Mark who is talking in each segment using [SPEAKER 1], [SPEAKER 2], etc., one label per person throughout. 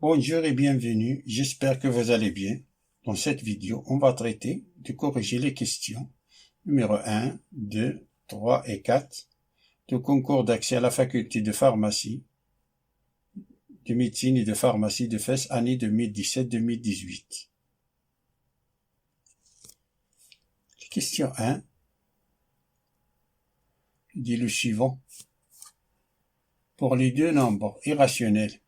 [SPEAKER 1] Bonjour et bienvenue, j'espère que vous allez bien. Dans cette vidéo, on va traiter de corriger les questions numéro 1, 2, 3 et 4 du concours d'accès à la faculté de pharmacie, de médecine et de pharmacie de Fès, année 2017-2018. Question 1 dit le suivant. Pour les deux nombres irrationnels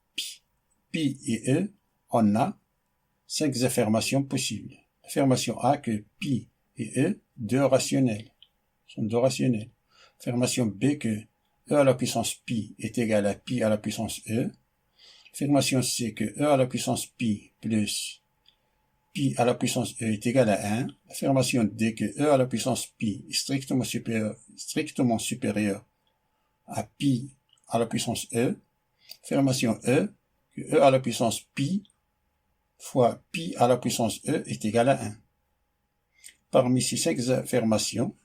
[SPEAKER 1] pi et e, on a 5 affirmations possibles. Affirmation A que pi et e, sont deux rationnels. Affirmation B que e à la puissance pi est égal à pi à la puissance e. Affirmation C que e à la puissance pi plus pi à la puissance e est égal à 1. Affirmation D que e à la puissance pi est strictement supérieur à pi à la puissance e. Affirmation E que e à la puissance pi fois pi à la puissance e est égal à 1. Parmi ces 5 affirmations,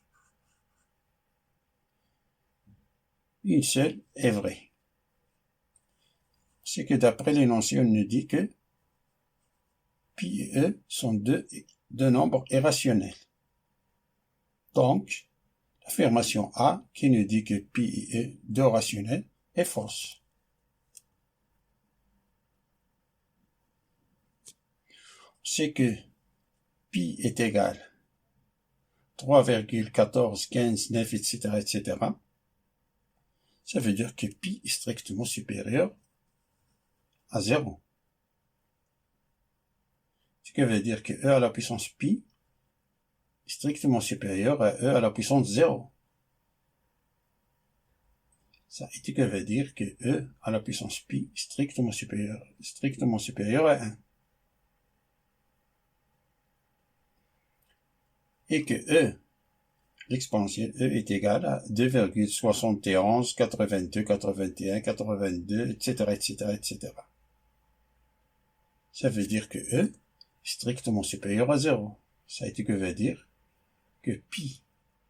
[SPEAKER 1] une seule est vraie. C'est que d'après l'énoncé, on nous dit que pi et e sont deux nombres irrationnels. Donc, l'affirmation A, qui nous dit que pi et e, deux rationnels, est fausse. C'est que pi est égal 3,14, 15, 9, etc., etc. Ça veut dire que pi est strictement supérieur à 0. Ce qui veut dire que e à la puissance pi est strictement supérieur à e à la puissance 0. Ça veut dire que e à la puissance pi est strictement supérieur à 1. Et que e, l'exponentielle e est égal à 2,71, 82, 81, 82, etc., etc., etc. Ça veut dire que e est strictement supérieur à 0. Ça veut dire que pi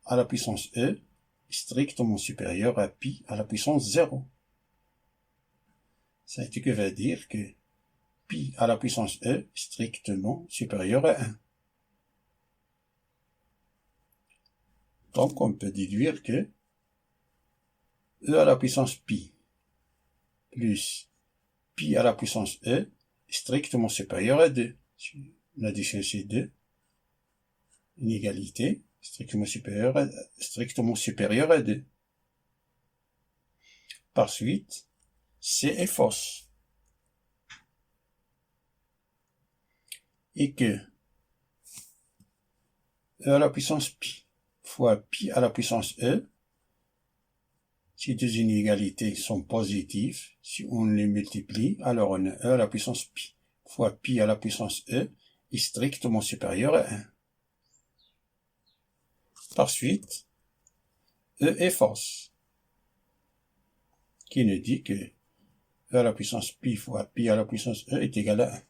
[SPEAKER 1] à la puissance e est strictement supérieur à pi à la puissance 0. Ça veut dire que pi à la puissance e est strictement supérieur à 1. Donc, on peut déduire que e à la puissance pi plus pi à la puissance e est strictement supérieur à 2. L'addition c'est 2. Une égalité strictement supérieure à 2. Par suite, C est fausse. Et que e à la puissance pi fois pi à la puissance e, ces deux inégalités sont positives. Si on les multiplie, alors on a e à la puissance pi fois pi à la puissance e est strictement supérieur à 1. Par suite, e est fausse, qui nous dit que e à la puissance pi fois pi à la puissance e est égal à 1.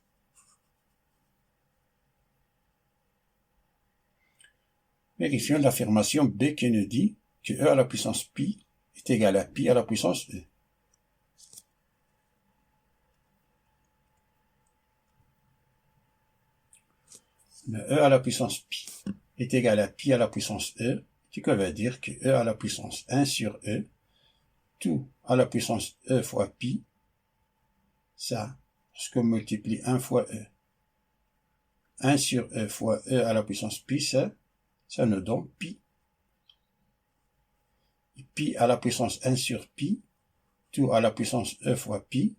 [SPEAKER 1] Vérifions l'affirmation B qui nous dit que e à la puissance pi est égal à pi à la puissance e. Le e à la puissance pi est égal à pi à la puissance e, ce qui veut dire que e à la puissance 1 sur e, tout à la puissance e fois pi, ça, lorsqu'on multiplie 1 fois e, 1 sur e fois e à la puissance pi, ça nous donne pi. Et pi à la puissance 1 sur pi, tout à la puissance e fois pi,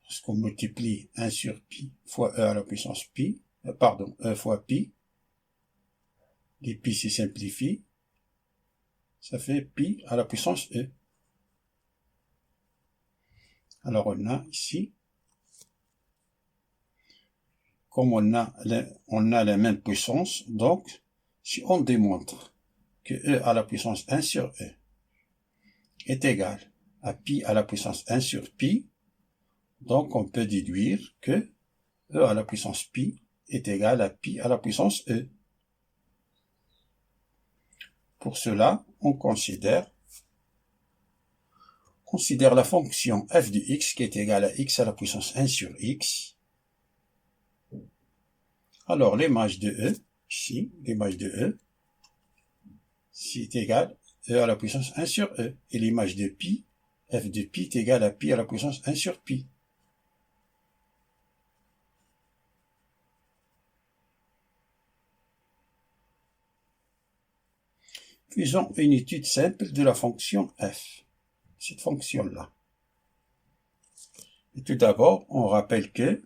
[SPEAKER 1] lorsqu'on multiplie 1 sur pi fois e à la puissance pi, e fois pi, les pi se simplifient, ça fait pi à la puissance e. Alors on a ici, comme on a la même puissance, donc si on démontre que e à la puissance 1 sur e est égal à pi à la puissance 1 sur pi, donc on peut déduire que e à la puissance pi est égal à pi à la puissance e. Pour cela, on considère considère la fonction f de x qui est égale à x à la puissance 1 sur x. Alors, l'image de E, ici, l'image de E, c'est égal à E à la puissance 1 sur E. Et l'image de pi, f de pi est égal à pi à la puissance 1 sur pi. Faisons une étude simple de la fonction f, cette fonction-là. Et tout d'abord, on rappelle que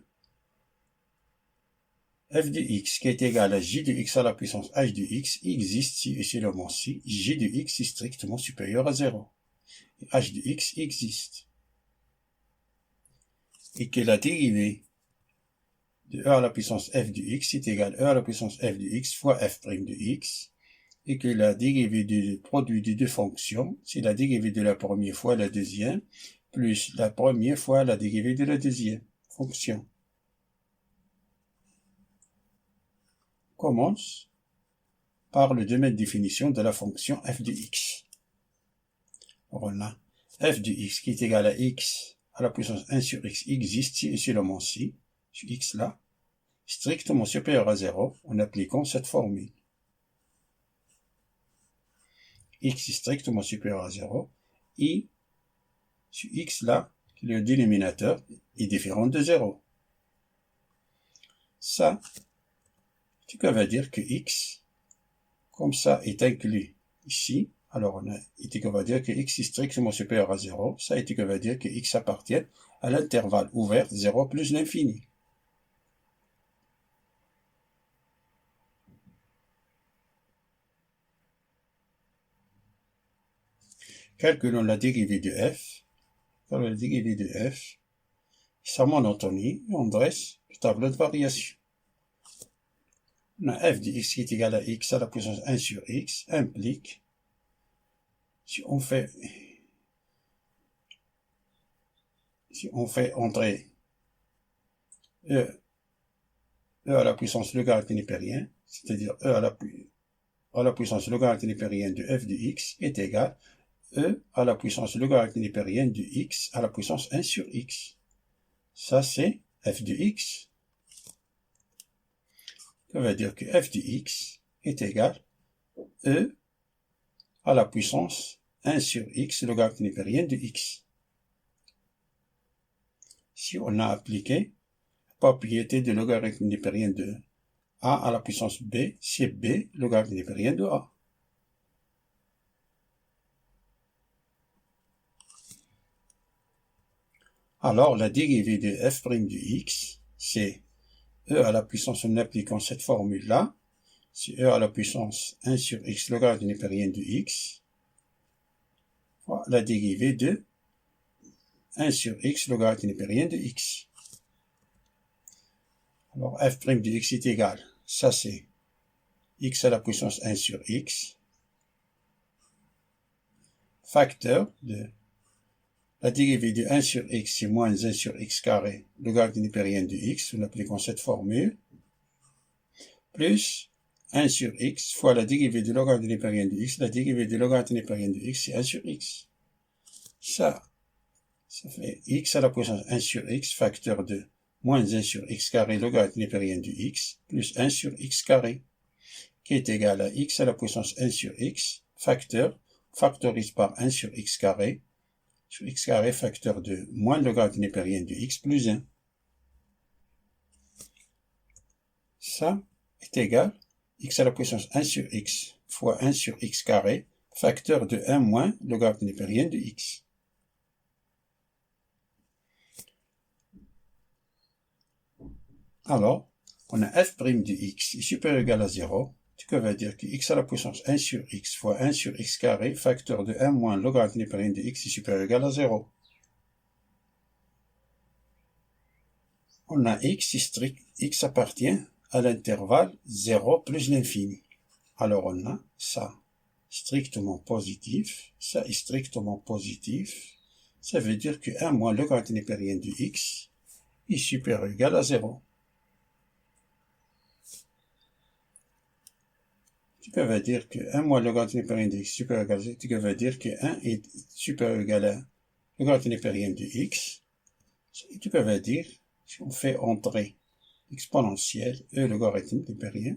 [SPEAKER 1] f de x qui est égal à j de x à la puissance h de x existe si et seulement si j de x est strictement supérieur à 0. Et h de x existe. Et que la dérivée de e à la puissance f de x est égale à e à la puissance f de x fois f' de x. Et que la dérivée du produit des deux fonctions, c'est la dérivée de la première fois la deuxième, plus la première fois la dérivée de la deuxième fonction. Commence par le domaine de définition de la fonction f de x. Alors on a f de x qui est égal à x à la puissance 1 sur x existe si et seulement si, sur x là, strictement supérieur à 0 en appliquant cette formule. X est strictement supérieur à 0, et sur x là, le dénominateur est différent de 0. Ça, ce qui veut dire que x, comme ça, est inclus ici. Alors, on a été qu'on va dire que x est strictement supérieur à 0. Ça a été qu'on va dire que x appartient à l'intervalle ouvert 0 plus l'infini. Calculons la dérivée de f. Dans la dérivée de f, sa monotonie, et on dresse le tableau de variation. On a f de x qui est égal à x à la puissance 1 sur x implique, si on fait entrer e à la puissance logarithme népérien, c'est-à-dire e à la puissance logarithme népérienne de f de x est égal à e à la puissance logarithme népérienne de x à la puissance 1 sur x. Ça, c'est f de x. Ça veut dire que f de x est égal à e à la puissance 1 sur x logarithme népérienne de x. Si on a appliqué la propriété de logarithme népérien de a à la puissance b, c'est b logarithme népérien de a. Alors, la dérivée de f' de x, c'est e à la puissance, en appliquant cette formule-là, c'est e à la puissance 1 sur x logarithme népérien de x, fois la dérivée de 1 sur x logarithme népérien de x. Alors, f' de x est égal, ça c'est x à la puissance 1 sur x, facteur de la dérivée de 1 sur x, c'est moins 1 sur x carré, logarithme népérien de x, en appliquant cette formule, plus 1 sur x fois la dérivée de logarithme népérien de x. La dérivée de logarithme népérien de x, c'est 1 sur x. Ça fait x à la puissance 1 sur x, facteur de moins 1 sur x carré, logarithme népérien de x, plus 1 sur x carré, qui est égal à x à la puissance 1 sur x, factorise par 1 sur x carré, sur x carré facteur de moins logarithme népérien de x plus 1. Ça est égal à x à la puissance 1 sur x fois 1 sur x carré facteur de 1 moins logarithme népérien de x. Alors, on a f' de x est supérieur ou égal à 0, ce qui veut dire que x à la puissance 1 sur x fois 1 sur x carré facteur de 1 moins logarithme népérien de x est supérieur ou égal à 0. On a x est strict, x appartient à l'intervalle 0 plus l'infini. Alors on a ça strictement positif, ça est strictement positif, ça veut dire que 1 moins logarithme népérien de x est supérieur ou égal à 0. Ce qui veut dire que 1 moins logarithme népérien de x est supérieur ou égal à 0, ce qui veut dire que 1 est supérieur ou égal à logarithme népérien de x. Et tu peux dire, si on fait entrer exponentielle, e logarithme népérien,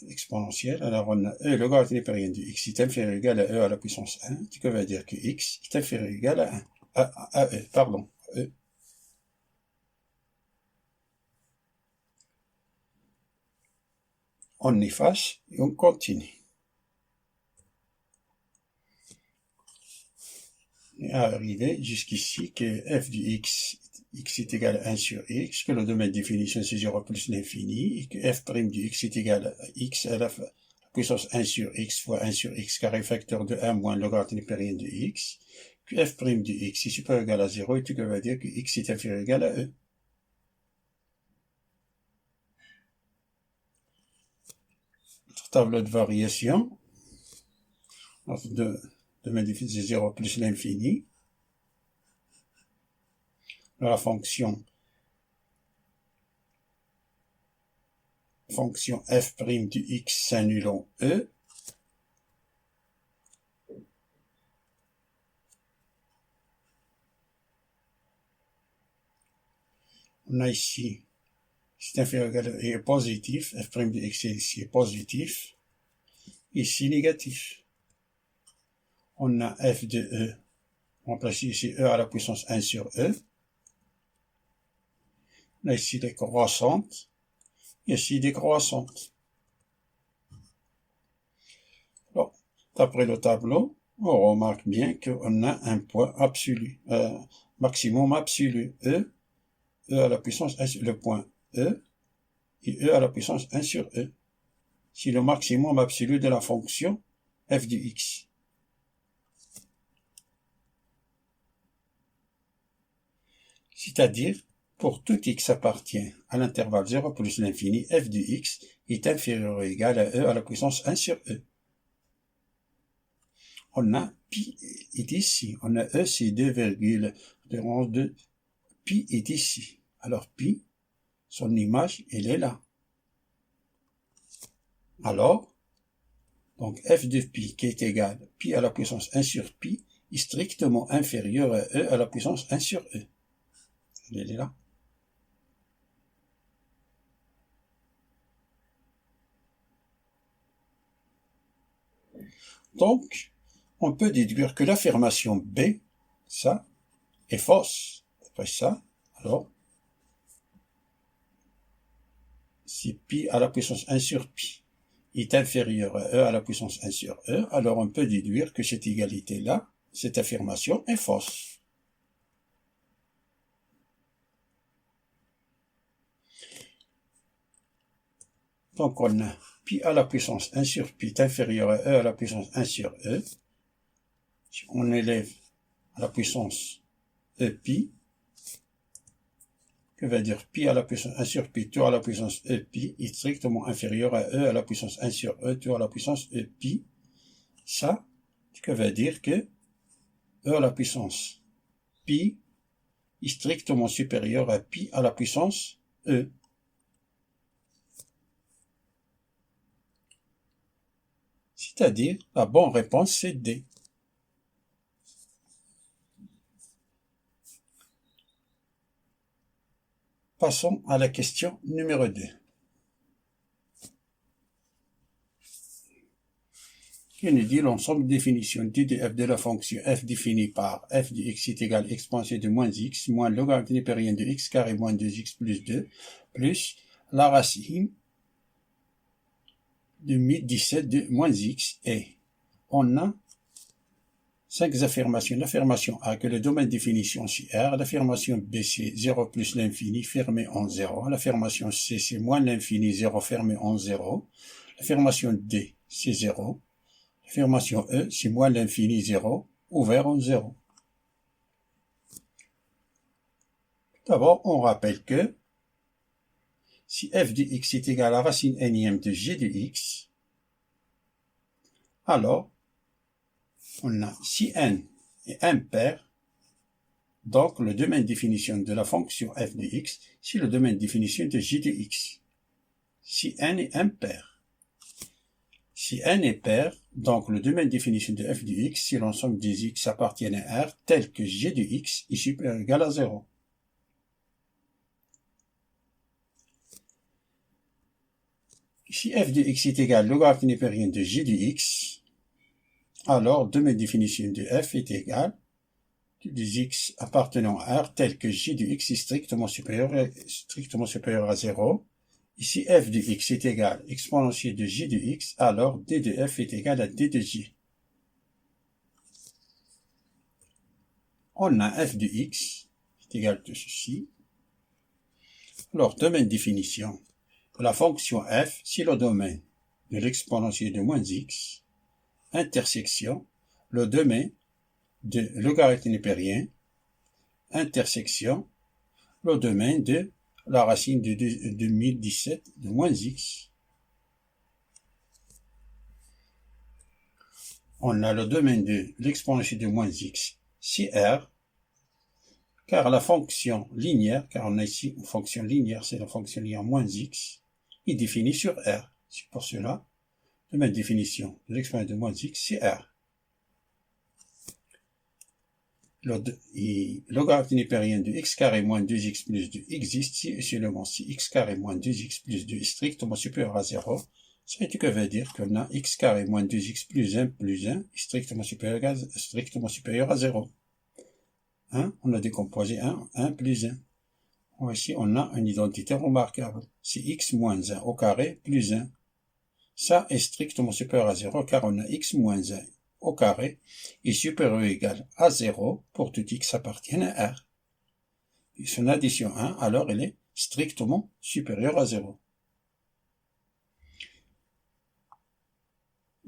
[SPEAKER 1] exponentielle, alors on a e logarithme népérien de x est inférieur ou égal à e à la puissance 1, tu peux dire que x est inférieur ou égal à 1, à e, pardon, e. On efface et on continue. On est arrivé jusqu'ici que f du x est égal à 1 sur x, que le domaine de définition c'est 0 plus l'infini, et que f' du x est égal à x à la puissance 1 sur x fois 1 sur x carré facteur de 1 moins le logarithme népérien de x, que f' du x est supérieur ou égal à 0, et tu vas dire que x est inférieur ou égal à e. Notre tableau de variation, notre domaine de définition c'est 0 plus l'infini, la fonction f' du x s'annulant e, on a ici, c'est inférieur ou égal à e est positif, f' du x ici est positif, ici négatif. On a f de e, on place ici e à la puissance 1 sur e, on a ici des croissantes, ici décroissante. Alors, d'après le tableau, on remarque bien qu'on a un point absolu, maximum absolu, e à la puissance 1 sur le point e, et e à la puissance 1 sur e. C'est le maximum absolu de la fonction f de x. C'est-à-dire, pour tout x appartient à l'intervalle 0 plus l'infini, f de x est inférieur ou égal à e à la puissance 1 sur e. On a pi est ici. On a e, c'est 2,2. Pi est ici. Alors pi, son image, elle est là. Alors, donc f de pi qui est égal à pi à la puissance 1 sur pi est strictement inférieur à e à la puissance 1 sur e. Elle est là. Donc, on peut déduire que l'affirmation B, ça, est fausse. Après ça, alors, si pi à la puissance 1 sur pi est inférieur à e à la puissance 1 sur e, alors on peut déduire que cette égalité-là, cette affirmation est fausse. Donc on a pi à la puissance 1 sur pi est inférieur à e à la puissance 1 sur e. Si on élève à la puissance e pi, que veut dire pi à la puissance 1 sur pi, tout à la puissance e pi, est strictement inférieur à e à la puissance 1 sur e, tout à la puissance e pi. Ça, que veut dire que e à la puissance pi est strictement supérieur à pi à la puissance e. C'est-à-dire, la bonne réponse, c'est D. Passons à la question numéro 2. Qui nous dit l'ensemble de définition d de f de la fonction f définie par f de x est égal à exponentielle de moins x moins logarithme népérien de x carré moins 2x plus 2 plus la racine de 1017 de moins x. Et on a 5 affirmations. L'affirmation A, que le domaine de définition c'est R. L'affirmation B, c'est 0 plus l'infini fermé en 0. L'affirmation C, c'est moins l'infini 0 fermé en 0. L'affirmation D, c'est 0. L'affirmation E, c'est moins l'infini 0 ouvert en 0. D'abord, on rappelle que si f de x est égal à la racine énième de g de x, alors on a si n est impair, donc le domaine de définition de la fonction f de x, c'est le domaine de définition de g de x. Si n est impair. Si n est pair, donc le domaine de définition de f de x, si l'ensemble des x appartiennent à R, tel que g de x est supérieur ou égal à 0. Si f de x est égal à logarithme népérien de g de x, alors domaine de définition de f est égal à des x appartenant à R tel que g de x est strictement supérieur à 0. Ici, f de x est égal à exponentielle de g de x, alors d de f est égal à d de j. On a f de x est égal à ceci. Alors, domaine définition. Pour la fonction f, si le domaine de l'exponentielle de moins x, intersection, le domaine de logarithme népérien, intersection, le domaine de la racine de 2017 de moins x. On a le domaine de l'exponentielle de moins x, si R, car la fonction linéaire, car on a ici une fonction linéaire, c'est la fonction linéaire moins x, est définie sur R. C'est pour cela, domaine de définition de l'exponentielle de moins x, c'est R. Le logarithme népérien de x carré moins 2x plus 2 existe si et seulement si x carré moins 2x plus 2 est strictement supérieur à 0. Ce qui veut dire qu'on a x carré moins 2x plus 1 est strictement supérieur à 0. Hein? On a décomposé 1 plus 1. Ici, on a une identité remarquable. C'est x moins 1 au carré plus 1. Ça est strictement supérieur à 0 car on a x moins 1 au carré est supérieur ou égal à 0 pour tout x appartient à R. Et son addition 1, alors elle est strictement supérieure à 0.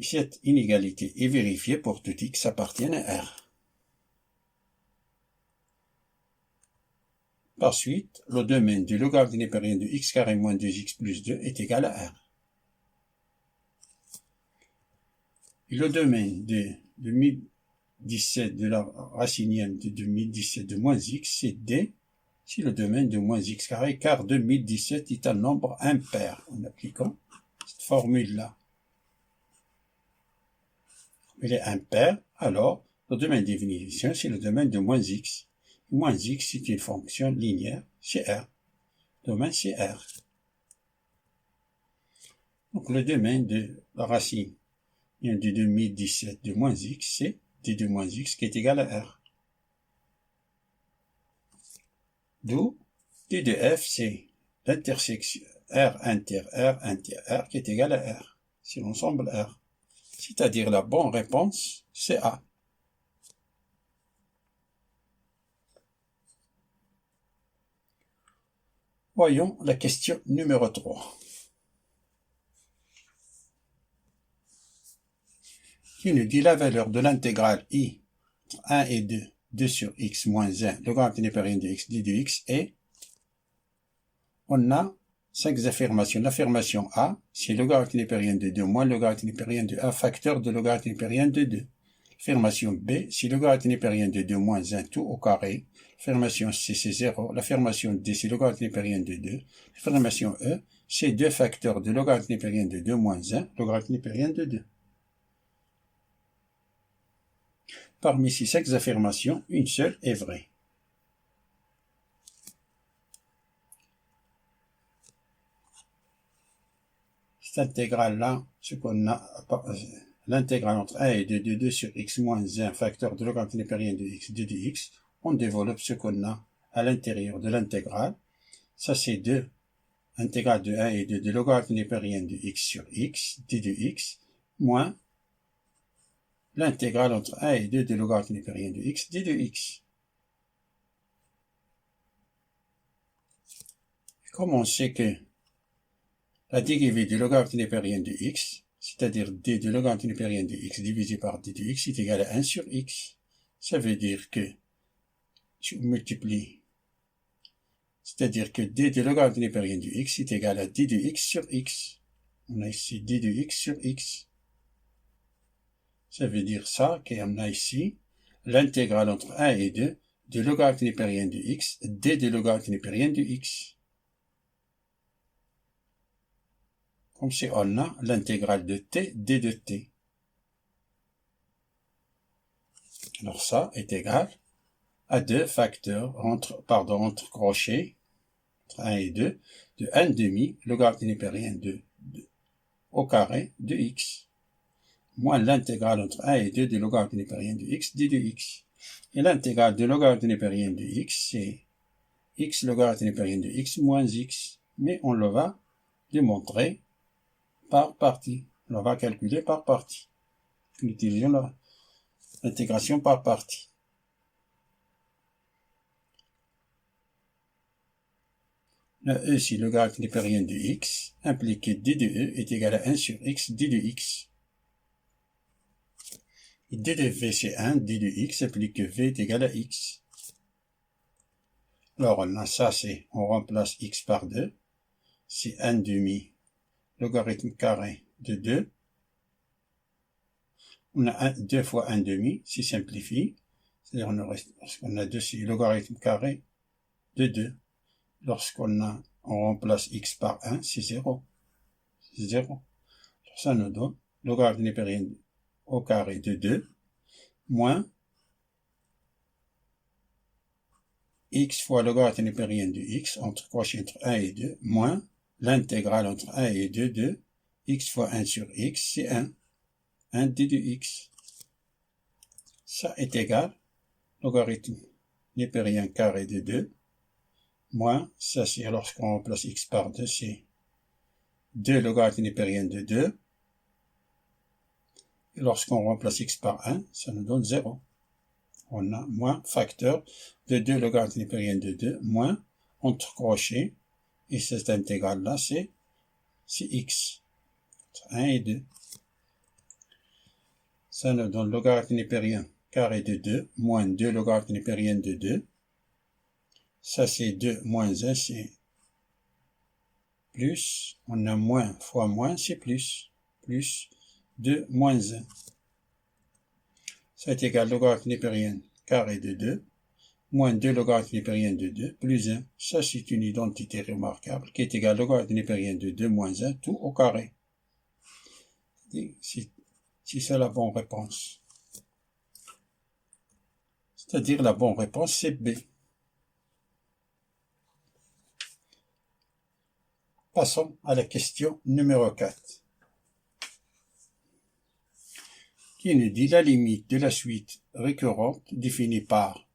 [SPEAKER 1] Cette inégalité est vérifiée pour tout x appartient à R. Par suite, le domaine du logarithme népérien de x carré moins 2x plus 2 est égal à R. Et le domaine de 2017 de la racinienne de 2017 de moins x, c'est D, c'est le domaine de moins x carré, car 2017 est un nombre impair, en appliquant cette formule-là. Il est impair, alors le domaine de définition, c'est le domaine de moins x. Moins x, c'est une fonction linéaire, c'est R. Le domaine, c'est R. Donc le domaine de la racine de 2017 de moins x, c'est d de moins x qui est égal à R. D'où d de f, c'est l'intersection R inter R qui est égal à R. C'est l'ensemble R. C'est-à-dire la bonne réponse, c'est A. Voyons la question numéro 3. Qui nous dit la valeur de l'intégrale I entre 1 et 2, 2 sur x moins 1, logarithme népérien de x, d de x, et on a 5 affirmations. L'affirmation A, c'est logarithme népérien de 2 moins logarithme népérien de 1 facteur de logarithme népérien de 2. L'affirmation B, c'est logarithme népérien de 2 moins 1 tout au carré. L'affirmation C, c'est 0. L'affirmation D, c'est logarithme népérien de 2. L'affirmation E, c'est 2 facteurs de logarithme népérien de 2 moins 1, logarithme népérien de 2. Parmi ces 5 affirmations, une seule est vraie. Cette intégrale-là, ce qu'on a, l'intégrale entre 1 et 2 de 2 sur x moins 1 facteur de logarithme népérien de x, d de x, on développe ce qu'on a à l'intérieur de l'intégrale. Ça, c'est 2, intégrale de 1 et 2 de logarithme népérien de x sur x, d de x, moins l'intégrale entre 1 et 2 de logarithme népérien de x, d de x. Comme on sait que la dérivée du logarithme népérien de x, c'est-à-dire d de logarithme népérien de x divisé par d de x, est égal à 1 sur x. Ça veut dire que, si on multiplie, c'est-à-dire que d de logarithme népérien de x est égal à d de x sur x. On a ici d de x sur x. Ça veut dire ça qu'on a ici l'intégrale entre 1 et 2 de logarithme népérien de x, d de logarithme népérien de x. comme si on a l'intégrale de t, d de t. Alors ça est égal à 2 facteurs entre crochets, entre 1 et 2, de 1 demi, logarithme népérien de au carré de x, moins l'intégrale entre 1 et 2 de logarithme népérien de x, d de x. Et l'intégrale de logarithme népérien de x, c'est x logarithme népérien de x moins x. Mais on le va démontrer par partie. On va calculer par partie. Nous utilisons l'intégration par partie. Le e, si le logarithme népérien de x, impliqué d de e est égal à 1 sur x, d de x. Et d de v, c'est 1, d de x implique que v est égal à x. Alors, on a ça, on remplace x par 2. C'est 1 demi, logarithme carré de 2. On a 2 fois 1 demi, c'est simplifié. C'est-à-dire, on a 2, c'est logarithme carré de 2. On remplace x par 1, c'est 0. C'est 0. Ça nous donne logarithme népérien au carré de 2 moins x fois logarithme népérien de x entre crochet entre 1 et 2 moins l'intégrale entre 1 et 2 de x fois 1 sur x, c'est 1. 1 d de x. Ça est égal logarithme népérien carré de 2 moins, ça c'est lorsqu'on remplace x par 2, c'est 2 logarithme népérien de 2. Et lorsqu'on remplace x par 1, ça nous donne 0. On a moins facteur de 2 logarithme népérien de 2, moins entre crochets, et cette intégrale-là, c'est x, entre 1 et 2. Ça nous donne logarithme népérien carré de 2, moins 2 logarithme népérien de 2. Ça, c'est 2 moins 1, c'est plus. On a moins fois moins, c'est plus. Plus 2 moins 1. Ça est égal logarithme népérien carré de 2, moins 2 logarithme népérien de 2, plus 1. Ça, c'est une identité remarquable qui est égale logarithme népérien de 2 moins 1, tout au carré. C'est ça la bonne réponse. C'est-à-dire la bonne réponse, c'est B. Passons à la question numéro 4. Qui nous dit la limite de la suite récurrente définie par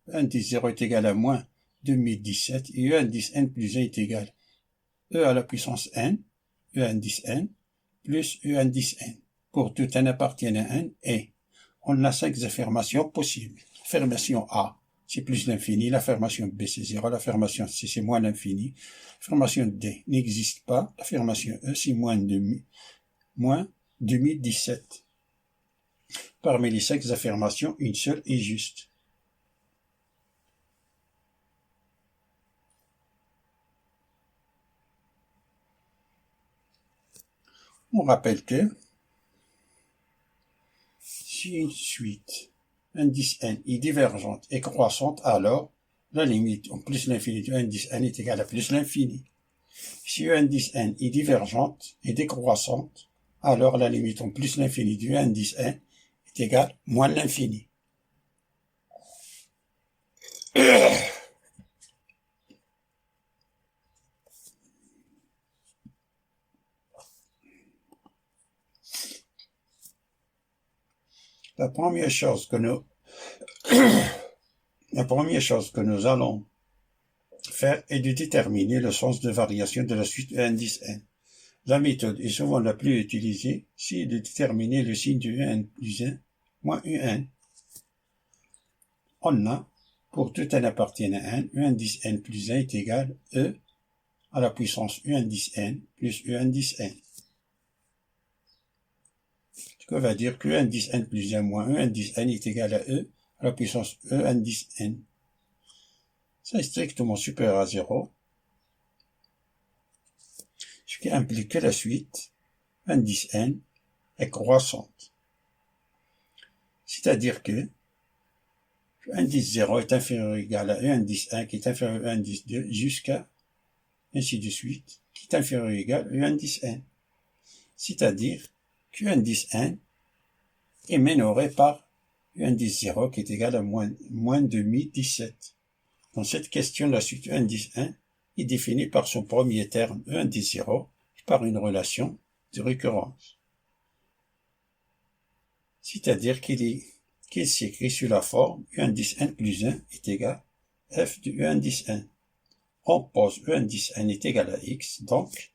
[SPEAKER 1] e indice 0 est égal à moins 2017 et e indice n plus 1 est égal e à la puissance n, e indice n, plus e indice n. Pour tout n appartenant à n et on a 5 affirmations possibles. Affirmation A, c'est plus l'infini. L'affirmation B, c'est 0. L'affirmation C, c'est moins l'infini. L'affirmation D n'existe pas. L'affirmation E, c'est moins 2017. Parmi les 5 affirmations, une seule est juste. On rappelle que si une suite indice n est divergente et croissante, alors la limite en plus l'infini de indice n est égale à plus l'infini. Si e indice n est divergente et décroissante, alors la limite en plus l'infini du indice n est égale à moins l'infini. La première chose que nous allons faire est de déterminer le sens de variation de la suite E indice n. La méthode est souvent la plus utilisée, c'est de déterminer le signe de un plus 1 moins un. On a, pour tout n appartenant à n, E indice n plus 1 est égal à E à la puissance E indice n plus E indice n. Ce que va dire que E indice n plus 1 moins E indice n est égal à E à la puissance E indice n. Ça est strictement supérieur à 0, ce qui implique que la suite indice n est croissante. C'est-à-dire que indice 0 est inférieur ou égal à E indice 1 qui est inférieur à E indice 2 jusqu'à ainsi de suite, qui est inférieur ou égal à E indice n. c'est-à-dire Q indice n est minoré par Q indice 0 qui est égal à moins demi 17. Dans cette question, la suite E indice 1 est définie par son premier terme E indice 0 et par une relation de récurrence. C'est-à-dire qu'il s'écrit sous la forme U indice n plus 1 est égal à f de U indice n. On pose E indice n est égal à x, donc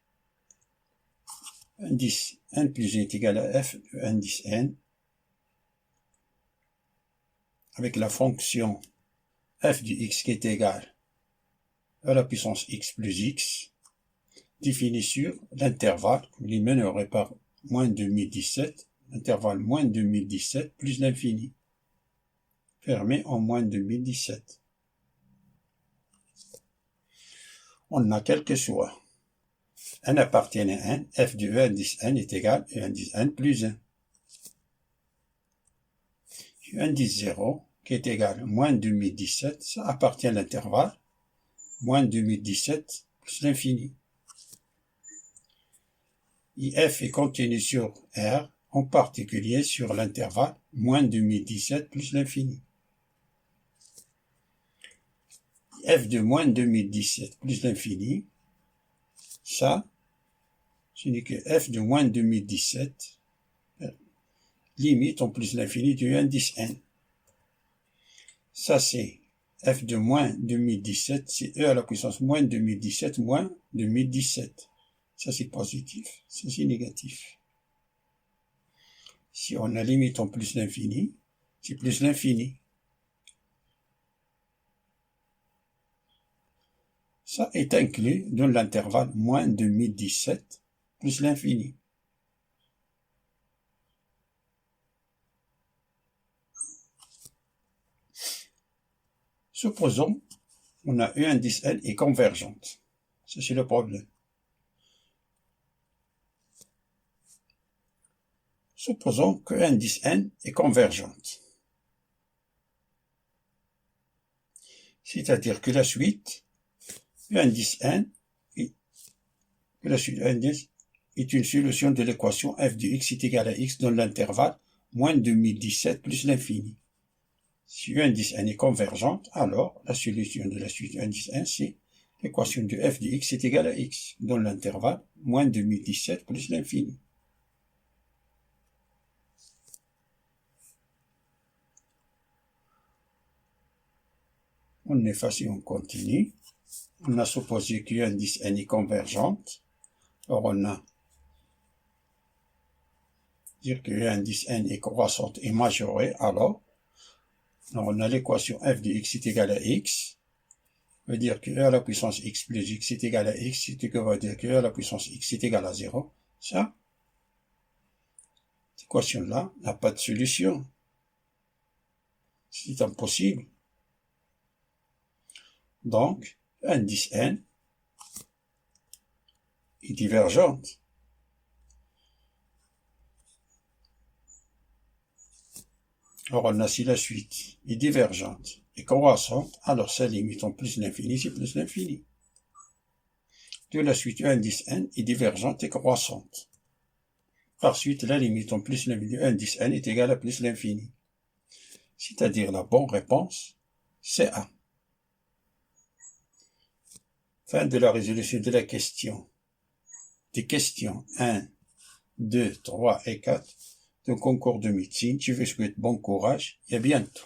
[SPEAKER 1] U indice n plus 1 est égal à f de U indice n avec la fonction f de x qui est égale à la puissance x plus x définie sur l'intervalle, il est minoré par moins 2017, l'intervalle moins 2017 plus l'infini, fermé en moins 2017. On a quel que soit n appartient à n, f de E indice n est égal à E indice n plus 1. E indice 0 qui est égal à moins 2017, ça appartient à l'intervalle moins 2017 plus l'infini. If est contenu sur R, en particulier sur l'intervalle moins 2017 plus l'infini. F de moins 2017 plus l'infini, ça, ce n'est que F de moins 2017 limite en plus l'infini du indice n. Ça, c'est F de moins 2017, c'est E à la puissance moins 2017 moins 2017. Ça, c'est positif, ça, c'est négatif. Si on a limite en plus l'infini, c'est plus l'infini. Ça est inclus dans l'intervalle moins 2017 plus l'infini. Supposons on a U indice n est convergente. Ça, c'est le problème. Supposons que indice n est convergente. C'est-à-dire que la suite U indice n est une solution de l'équation f de x est égal à x dans l'intervalle moins 2017 plus l'infini. Si U indice n est convergente, alors la solution de la suite U indice n, c'est l'équation de f de x est égal à x dans l'intervalle moins 2017 plus l'infini. On efface et on continue. On a supposé que U indice n est convergente. Alors on a dire que U indice n est croissante et majorée, alors on a l'équation f de x est égal à x, veut dire que E à la puissance x plus x est égal à x, c'est ce que veut dire que E à la puissance x est égal à 0. Ça, cette équation-là n'a pas de solution. C'est impossible. Donc, indice n est divergente. Alors, on a si la suite est divergente et croissante, alors sa limite en plus l'infini, c'est plus l'infini. De la suite, indice n est divergente et croissante. Par suite, la limite en plus l'infini, indice n est égale à plus l'infini. C'est-à-dire la bonne réponse, c'est A. Fin de la résolution de la question. Des questions 1, 2, 3 et 4 de concours de médecine. Je vous souhaite bon courage et à bientôt.